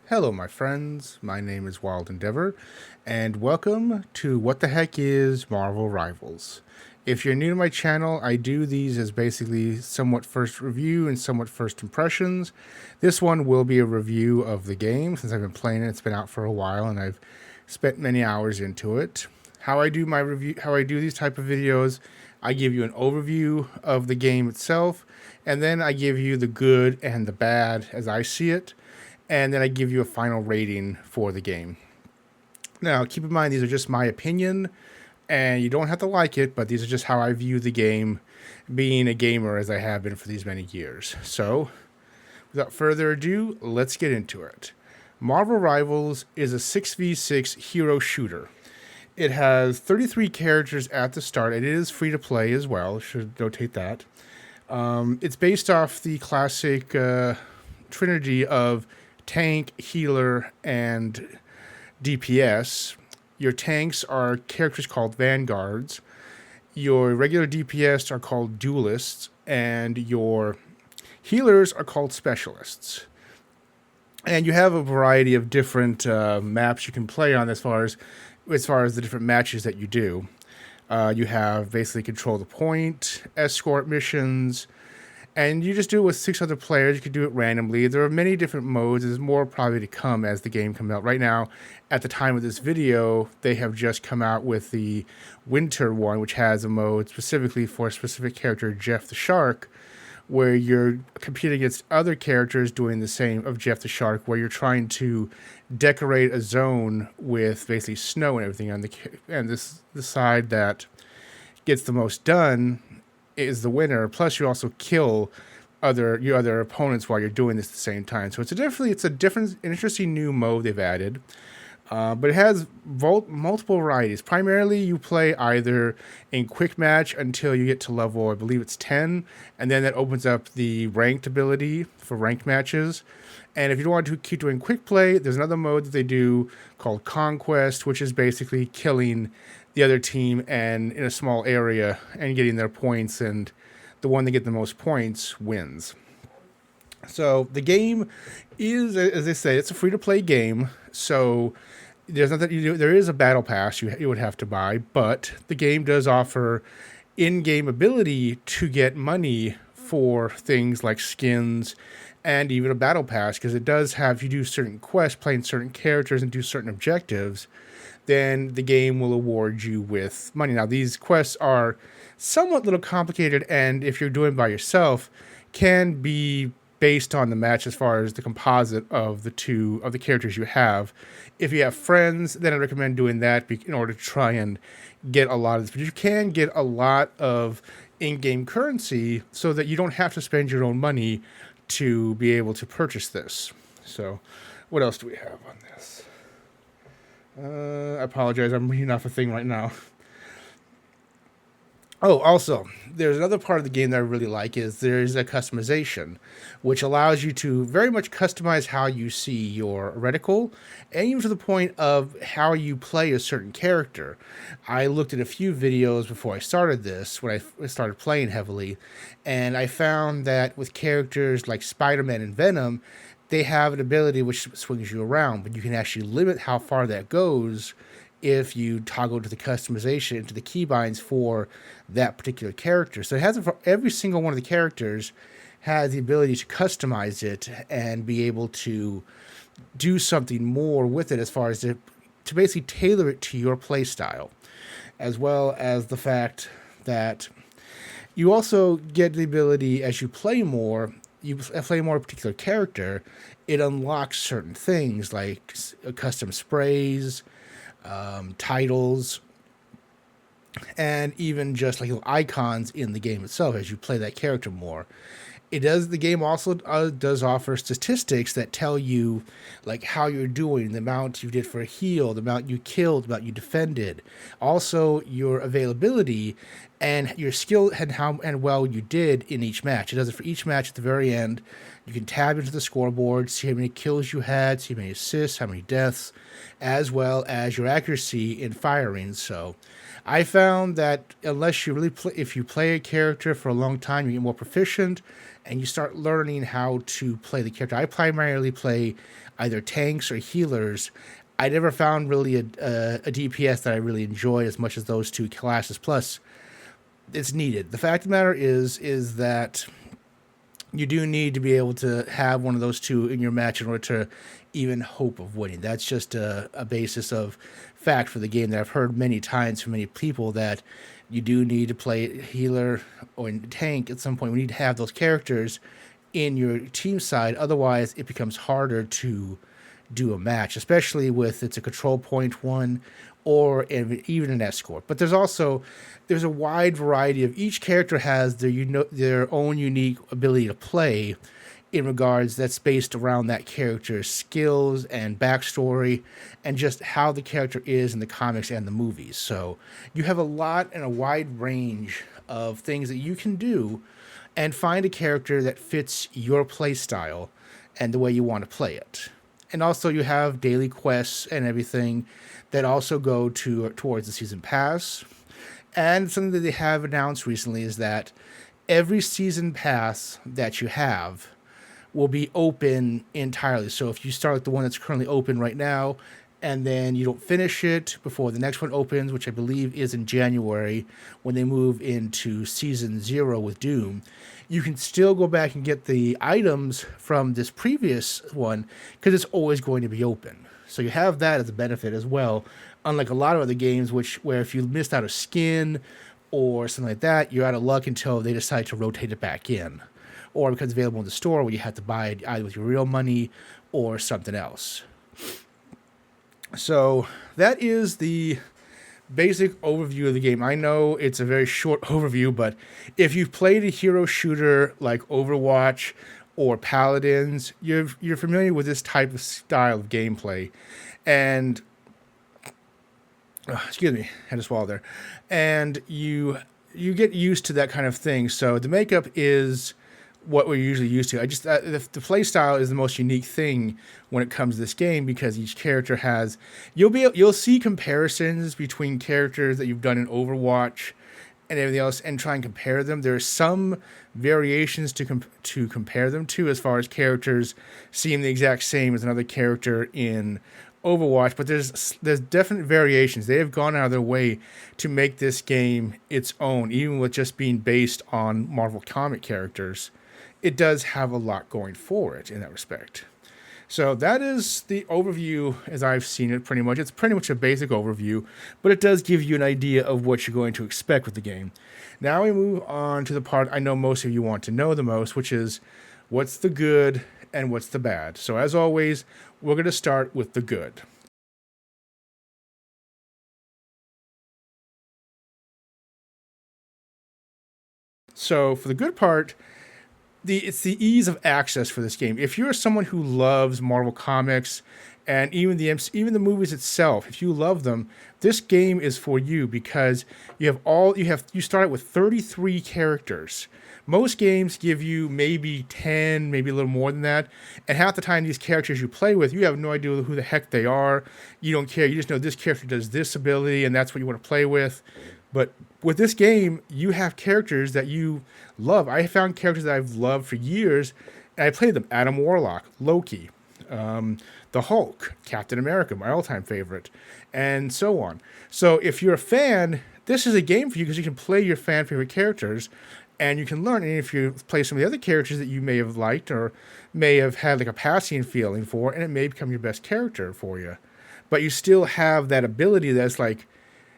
Hello, my friends. My name is Wild Endeavor, and welcome to What the Heck is Marvel Rivals. If you're new to my channel, I do these as basically somewhat first review and somewhat first impressions. This one will be a review of the game since I've been playing it. It's been out for a while, and I've spent many hours into it. How I do these type of videos, I give you an overview of the game itself, and then I give you the good and the bad as I see it, and then I give you a final rating for the game. Now, keep in mind, these are just my opinion, and you don't have to like it, but these are just how I view the game, being a gamer as I have been for these many years. So, without further ado, let's get into it. Marvel Rivals is a 6v6 hero shooter. It has 33 characters at the start, and it is free to play as well. Should notate that. It's based off the classic trinity of tank, healer, and DPS. Your tanks are characters called vanguards. Your regular DPS are called duelists, and your healers are called specialists. And you have a variety of different maps you can play on as far as the different matches that you do. You have basically control the point, escort missions, and you just do it with 6 other players. You can do it randomly. There are many different modes. There's more probably to come as the game comes out. Right now, at the time of this video, they have just come out with the winter one, which has a mode specifically for a specific character, Jeff the Shark, where you're competing against other characters doing the same of Jeff the Shark, where you're trying to decorate a zone with basically snow and everything on the side that gets the most done is the winner. Plus, you also kill your other opponents while you're doing this at the same time. So it's a different, interesting new mode they've added. But it has multiple varieties. Primarily, you play either in quick match until you get to level, I believe it's 10, and then that opens up the ranked ability for ranked matches. And if you don't want to keep doing quick play, there's another mode that they do called Conquest, which is basically killing the other team and in a small area and getting their points, and the one that gets the most points wins. So the game is, as they say, it's a free-to-play game. So there's nothing you do. There is a battle pass you would have to buy, but the game does offer in-game ability to get money for things like skins and even a battle pass, because it does have, you do certain quests, playing certain characters and do certain objectives, then the game will award you with money. Now, these quests are somewhat little complicated, and if you're doing it by yourself, can be based on the match as far as the composite of the characters you have. If you have friends, then I recommend doing that in order to try and get a lot of this. But you can get a lot of in-game currency so that you don't have to spend your own money to be able to purchase this. So what else do we have on this? I apologize, I'm reading off a thing right now. Oh, also, there's another part of the game that I really like is there's a customization, which allows you to very much customize how you see your reticle, and even to the point of how you play a certain character. I looked at a few videos before I started this, when I started playing heavily, and I found that with characters like Spider-Man and Venom, they have an ability which swings you around, but you can actually limit how far that goes if you toggle to the customization, to the keybinds for that particular character. So it has, for every single one of the characters has the ability to customize it and be able to do something more with it as far as to basically tailor it to your play style, as well as the fact that you also get the ability, as you play more a particular character, it unlocks certain things like custom sprays, titles, and even just like icons in the game itself as you play that character more. The game also does offer statistics that tell you like how you're doing, the amount you did for a heal, the amount you killed, the amount you defended, also your availability and your skill and how and well you did in each match. It does it for each match at the very end. You can tab into the scoreboard, see how many kills you had, see how many assists, how many deaths, as well as your accuracy in firing. So I found that unless you really play, if you play a character for a long time, you get more proficient and you start learning how to play the character. I primarily play either tanks or healers. I never found really a DPS that I really enjoy as much as those two classes. Plus, it's needed. The fact of the matter is that you do need to be able to have one of those two in your match in order to even hope of winning. That's just a basis of fact for the game that I've heard many times from many people, that you do need to play healer or tank at some point. We need to have those characters in your team side. Otherwise, it becomes harder to do a match, especially with it's a control point one or even an escort. But there's a wide variety of each character has their own unique ability to play in regards that's based around that character's skills and backstory and just how the character is in the comics and the movies. So you have a lot and a wide range of things that you can do and find a character that fits your play style and the way you want to play it. And also you have daily quests and everything that also go towards the season pass. And something that they have announced recently is that every season pass that you have will be open entirely. So if you start with the one that's currently open right now, and then you don't finish it before the next one opens, which I believe is in January when they move into season 0 with Doom, you can still go back and get the items from this previous one because it's always going to be open. So you have that as a benefit as well, unlike a lot of other games where if you missed out a skin or something like that, you're out of luck until they decide to rotate it back in, or because it's available in the store where you have to buy it either with your real money or something else. So that is the basic overview of the game. I know it's a very short overview, but if you've played a hero shooter like Overwatch or Paladins, you're familiar with this type of style of gameplay. And excuse me, I had to swallow there. And you get used to that kind of thing. So the makeup is what we're usually used to. The play style is the most unique thing when it comes to this game because each character has. You'll see comparisons between characters that you've done in Overwatch and everything else, and try and compare them. There are some variations to compare them to, as far as characters seem the exact same as another character in Overwatch, but there's definite variations. They have gone out of their way to make this game its own, even with just being based on Marvel comic characters. It does have a lot going for it in that respect. So that is the overview as I've seen it pretty much. It's pretty much a basic overview, but it does give you an idea of what you're going to expect with the game. Now we move on to the part I know most of you want to know the most, which is what's the good and what's the bad. So as always, we're going to start with the good. So for the good part, it's the ease of access for this game. If you're someone who loves Marvel Comics and even the movies itself, if you love them, this game is for you because you start out with 33 characters. Most games give you maybe 10, maybe a little more than that, and half the time these characters you play with, you have no idea who the heck they are. You don't care. You just know this character does this ability, and that's what you want to play with. But with this game, you have characters that you love. I found characters that I've loved for years, and I played them. Adam Warlock, Loki, the Hulk, Captain America, my all-time favorite, and so on. So if you're a fan, this is a game for you because you can play your fan favorite characters, and you can learn. And if you play some of the other characters that you may have liked or may have had like a passing feeling for, and it may become your best character for you. But you still have that ability that's like,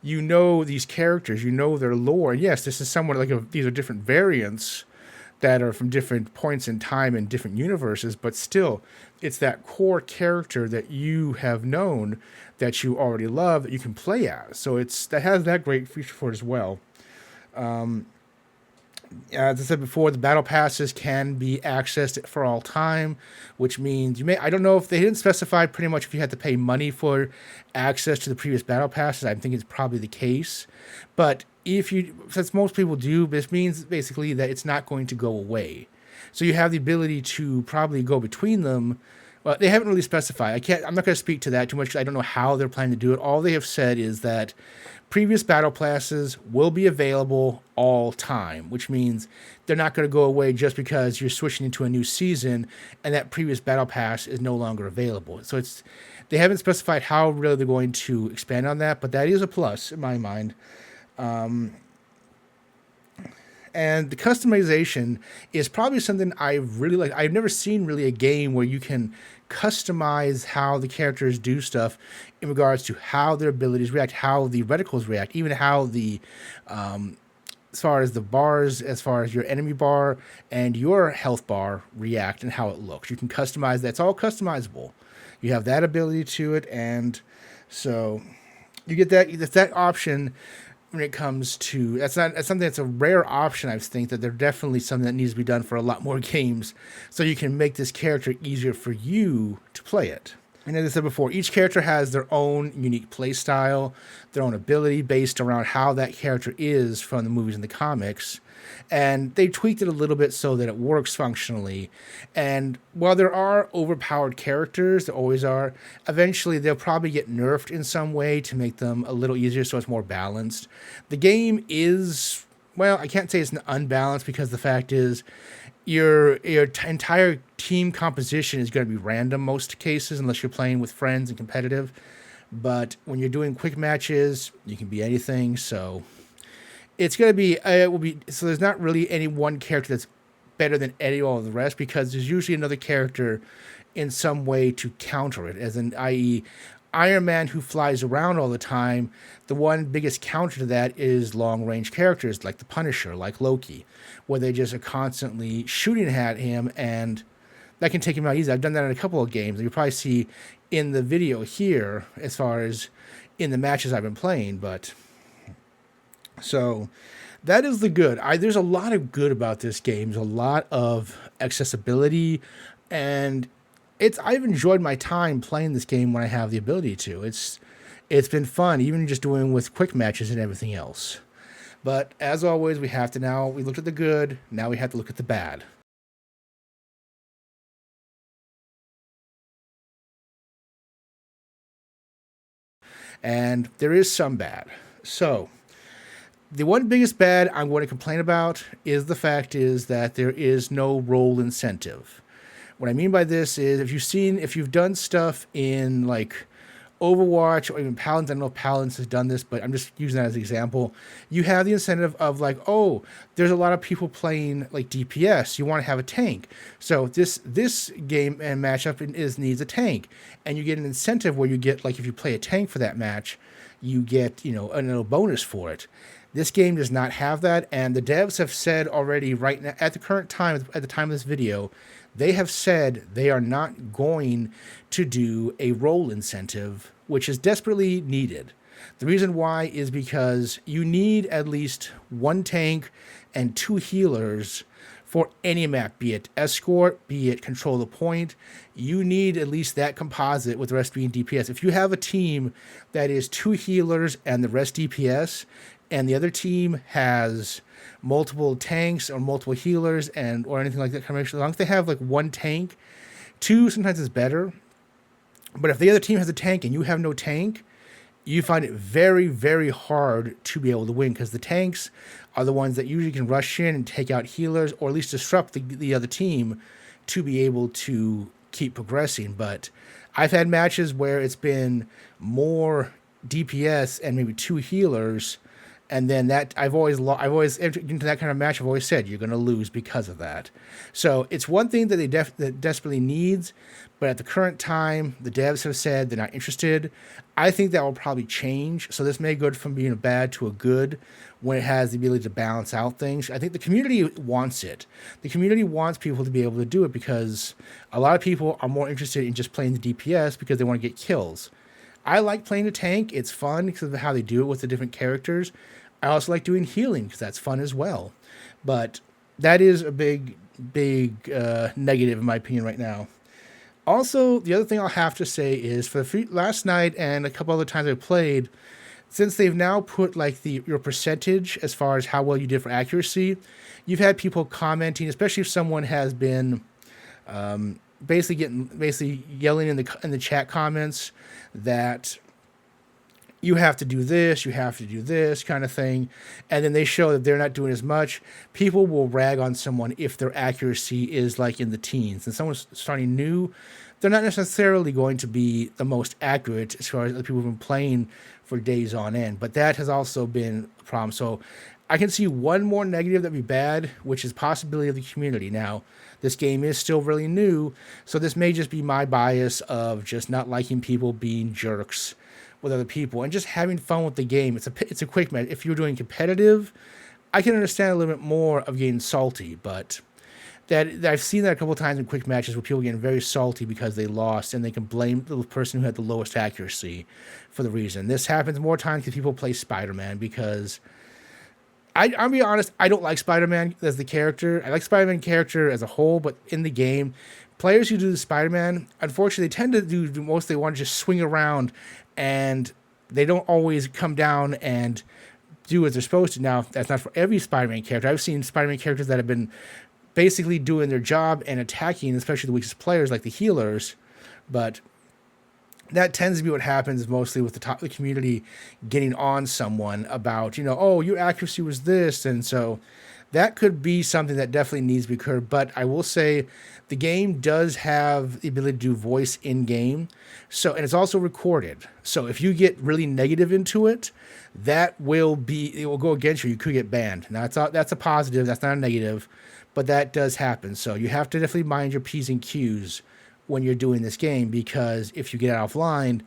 you know these characters, you know their lore. And yes, this is somewhat like these are different variants that are from different points in time and different universes, but still, it's that core character that you have known, that you already love, that you can play as. So that has that great feature for it as well. As I said before, the battle passes can be accessed for all time, which means I don't know if they didn't specify pretty much if you had to pay money for access to the previous battle passes. I think it's probably the case. But since most people do, this means basically that it's not going to go away. So you have the ability to probably go between them. Well, they haven't really specified. I'm not going to speak to that too much because I don't know how they're planning to do it. All they have said is that Previous battle passes will be available all time, which means they're not going to go away just because you're switching into a new season and that previous battle pass is no longer available. So they haven't specified how really they're going to expand on that, but that is a plus in my mind. And the customization is probably something I really like. I've never seen really a game where you can customize how the characters do stuff in regards to how their abilities react, how the reticles react, even how the as far as the bars, as far as your enemy bar and your health bar react and how it looks. You can customize that. It's all customizable. You have that ability to it, and so you get that option when it comes to that's something that's a rare option. I think that they're definitely something that needs to be done for a lot more games, so you can make this character easier for you to play it. And as I said before, each character has their own unique play style, their own ability based around how that character is from the movies and the comics. And they tweaked it a little bit so that it works functionally. And while there are overpowered characters, there always are, eventually they'll probably get nerfed in some way to make them a little easier so it's more balanced. The game is, well, I can't say it's unbalanced because the fact is your entire team composition is going to be random most cases unless you're playing with friends and competitive. But when you're doing quick matches, you can be anything. So it's going to be, it will be, so there's not really any one character that's better than all of the rest because there's usually another character in some way to counter it, as in, i.e., Iron Man, who flies around all the time. The one biggest counter to that is long-range characters like the Punisher, like Loki, where they just are constantly shooting at him, and that can take him out easy. I've done that in a couple of games. You'll probably see in the video here as far as in the matches I've been playing, but so that is the good. There's a lot of good about this game. There's a lot of accessibility, and I've enjoyed my time playing this game when I have the ability to. It's been fun, even just doing with quick matches and everything else. But as always, we looked at the good, now we have to look at the bad. And there is some bad. So the one biggest bad I'm going to complain about is the fact is that there is no role incentive. What I mean by this is if you've done stuff in like Overwatch or even Paladins, I don't know if Paladins has done this, but I'm just using that as an example. You have the incentive of like, oh, there's a lot of people playing like DPS. You want to have a tank. So this game and matchup needs a tank. And you get an incentive where you get, like, if you play a tank for that match, you get, a little bonus for it. This game does not have that, and the devs have said already right now, at the time of this video, they have said they are not going to do a role incentive, which is desperately needed. The reason why is because you need at least one tank and 2 healers for any map, be it escort, be it control the point. You need at least that composite, with the rest being DPS. If you have a team that is 2 healers and the rest DPS, and the other team has multiple tanks or multiple healers or anything like that, as long as they have like one tank, 2 sometimes is better. But if the other team has a tank and you have no tank, you find it very, very hard to be able to win, because the tanks are the ones that usually can rush in and take out healers, or at least disrupt the other team to be able to keep progressing. But I've had matches where it's been more DPS and maybe 2 healers, and then that I've always into that kind of match. I've always said you're going to lose because of that. So it's one thing that that desperately needs, but at the current time, the devs have said they're not interested. I think that will probably change. So this may go from being a bad to a good when it has the ability to balance out things. I think the community wants it. The community wants people to be able to do it, because a lot of people are more interested in just playing the DPS because they want to get kills. I like playing a tank. It's fun because of how they do it with the different characters. I also like doing healing because that's fun as well. But that is a big negative in my opinion right now. Also, the other thing I'll have to say is for last night and a couple other times I played, since they've now put like your percentage as far as how well you did for accuracy, you've had people commenting, especially if someone has been basically yelling in the chat comments that you have to do this, you have to do this kind of thing. And then they show that they're not doing as much. People will rag on someone if their accuracy is like in the teens. And someone's starting new, they're not necessarily going to be the most accurate as far as the people who've been playing for days on end. But that has also been a problem. So I can see one more negative that'd be bad, which is possibility of the community. Now, this game is still really new, so this may just be my bias of just not liking people being jerks with other people and just having fun with the game. It's a quick match. If you're doing competitive, I can understand a little bit more of getting salty, but that I've seen that a couple of times in quick matches where people getting very salty because they lost and they can blame the person who had the lowest accuracy for the reason. This happens more times because people play Spider-Man because I'll be honest, I don't like Spider-Man as the character. I like Spider-Man character as a whole, but in the game, players who do the Spider-Man, unfortunately, they tend to do most they want to just swing around, and they don't always come down and do as they're supposed to. Now, that's not for every Spider-Man character. I've seen Spider-Man characters that have been basically doing their job and attacking, especially the weakest players like the healers, but that tends to be what happens mostly with the top of the community getting on someone about, oh, your accuracy was this. And so that could be something that definitely needs to be curbed. But I will say the game does have the ability to do voice in game. So, and it's also recorded. So if you get really negative into it, it will go against you. You could get banned. Now that's a positive. That's not a negative, but that does happen. So you have to definitely mind your P's and Q's when you're doing this game, because if you get offline,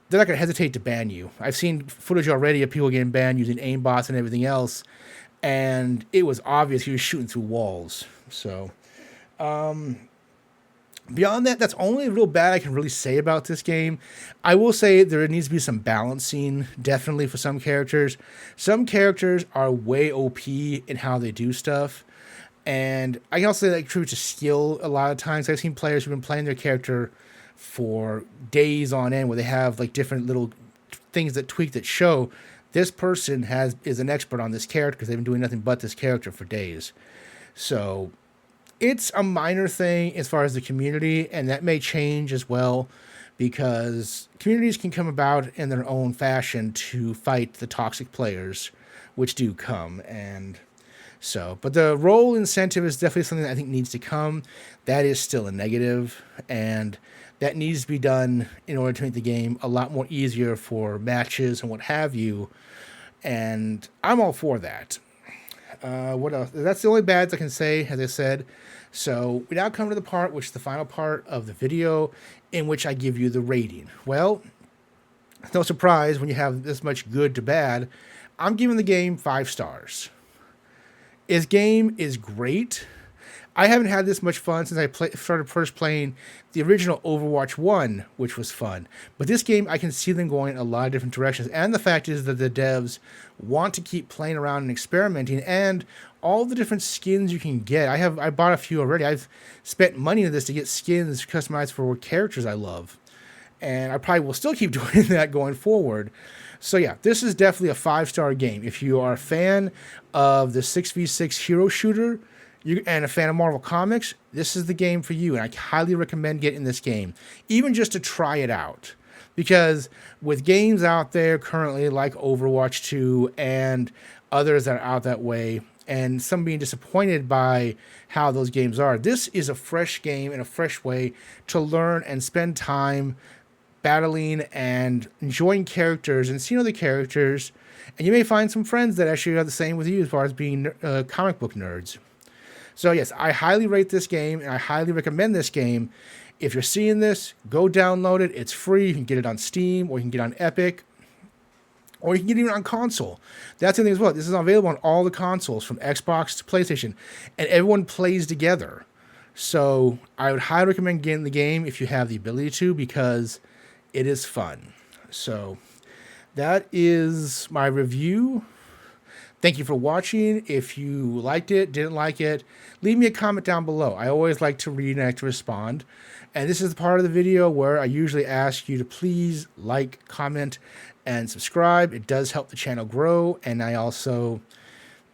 they're not going to hesitate to ban you. I've seen footage already of people getting banned using aimbots and everything else, and it was obvious he was shooting through walls. So, beyond that, that's only real bad I can really say about this game. I will say there needs to be some balancing, definitely, for some characters. Some characters are way OP in how they do stuff. And I can also say that contributes to skill a lot of times. I've seen players who've been playing their character for days on end where they have like different little things that tweak that show this person is an expert on this character because they've been doing nothing but this character for days. So it's a minor thing as far as the community, and that may change as well because communities can come about in their own fashion to fight the toxic players, which do come. But the role incentive is definitely something that I think needs to come. That is still a negative, and that needs to be done in order to make the game a lot more easier for matches and what have you. And I'm all for that. What else? That's the only bads I can say, as I said. So we now come to the part, which is the final part of the video, in which I give you the rating. Well, it's no surprise when you have this much good to bad. I'm giving the game 5 stars. This game is great. I haven't had this much fun since I started first playing the original Overwatch 1, which was fun. But this game, I can see them going in a lot of different directions. And the fact is that the devs want to keep playing around and experimenting, and all the different skins you can get. I bought a few already. I've spent money on this to get skins customized for characters I love. And I probably will still keep doing that going forward. So yeah, this is definitely a 5-star game. If you are a fan of the 6v6 hero shooter and a fan of Marvel Comics, this is the game for you. And I highly recommend getting this game, even just to try it out. Because with games out there currently like Overwatch 2 and others that are out that way, and some being disappointed by how those games are, this is a fresh game and a fresh way to learn and spend time battling and enjoying characters and seeing other characters. And you may find some friends that actually are the same with you as far as being comic book nerds. So yes, I highly rate this game, and I highly recommend this game. If you're seeing this, go download it. It's free. You can get it on Steam, or you can get it on Epic, or you can get it even on console. That's the thing as well. This is available on all the consoles, from Xbox to PlayStation, and everyone plays together. So I would highly recommend getting the game if you have the ability to, because it is fun. So that is my review. Thank you for watching. If you liked it, didn't like it, leave me a comment down below. I always like to read and like to respond. And this is the part of the video where I usually ask you to please like, comment, and subscribe. It does help the channel grow, and it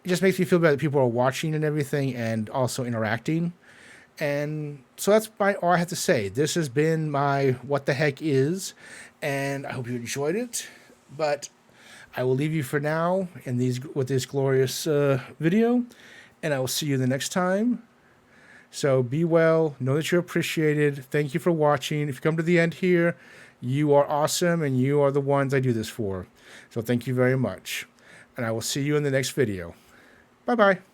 just makes me feel better that people are watching and everything, and also interacting. And so that's all I have to say. This has been my What the Heck Is, and I hope you enjoyed it. But I will leave you for now in these with this glorious video, and I will see you the next time. So be well. Know that you're appreciated. Thank you for watching. If you come to the end here, you are awesome, and you are the ones I do this for. So thank you very much. And I will see you in the next video. Bye-bye.